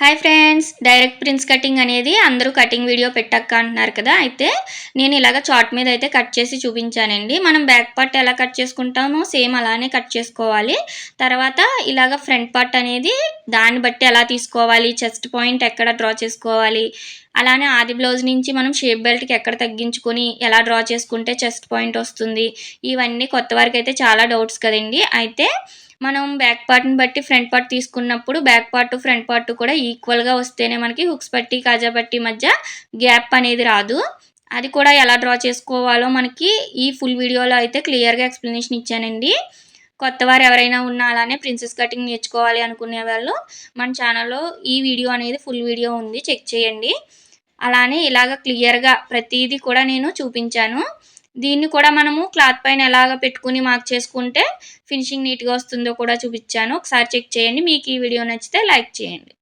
Hi friends! Direct prince cutting అనేది అందరూ cutting video పెట్టక్క అంటున్నారు కదా! అయితే నేను ఇలాగ చార్ట్ మీద అయితే కట్ చేసి చూపించానండి. మనం బ్యాక్ పార్ట్ ఎలా కట్ చేసుకుంటామో సేమ్ అలానే కట్ చేసుకోవాలి. తర్వాత ఇలాగ ఫ్రంట్ పార్ట్ అనేది దాన్ని బట్టి ఎలా తీసుకోవాలి, చెస్ట్ పాయింట్ ఎక్కడ డ్రా చేసుకోవాలి, అలానే ఆది బ్లౌజ్ నుంచి మనం షేప్ బెల్ట్‌కి ఎక్కడ తగ్గించుకొని ఎలా డ్రా చేసుకుంటే చెస్ట్ పాయింట్ వస్తుంది. ఇవన్నీ కొత్త వారికైతే చాలా డౌట్స్ కదండీ! అయితే మనం బ్యాక్ పార్ట్‌ని బట్టి ఫ్రంట్ పార్ట్ తీసుకున్నప్పుడు బ్యాక్ పార్ట్, ఫ్రంట్ పార్ట్ కూడా ఈక్వల్‌గా వస్తేనే మనకి హుక్స్ పట్టి, కాజా పట్టి మధ్య గ్యాప్ అనేది రాదు. అది కూడా ఎలా డ్రా చేసుకోవాలో మనకి ఈ ఫుల్ వీడియోలో అయితే క్లియర్‌గా ఎక్స్‌ప్లనేషన్ ఇచ్చానండి. కొత్తవారు ఎవరైనా ఉన్నా అలానే ప్రిన్సెస్ కటింగ్ నేర్చుకోవాలి అనుకునేవాళ్ళు మన ఛానల్‌లో ఈ వీడియో అనేది ఫుల్ వీడియో ఉంది, చెక్ చేయండి. అలానే ఇలాగ క్లియర్‌గా ప్రతీది కూడా నేను చూపించాను. దీన్ని కూడా మనము క్లాత్ పైన ఎలాగ పెట్టుకొని మార్క్ చేసుకుంటే ఫినిషింగ్ నీట్‌గా వస్తుందో కూడా చూపిచ్చాను. ఒకసారి చెక్ చేయండి. మీకు ఈ వీడియో నచ్చితే లైక్ చేయండి.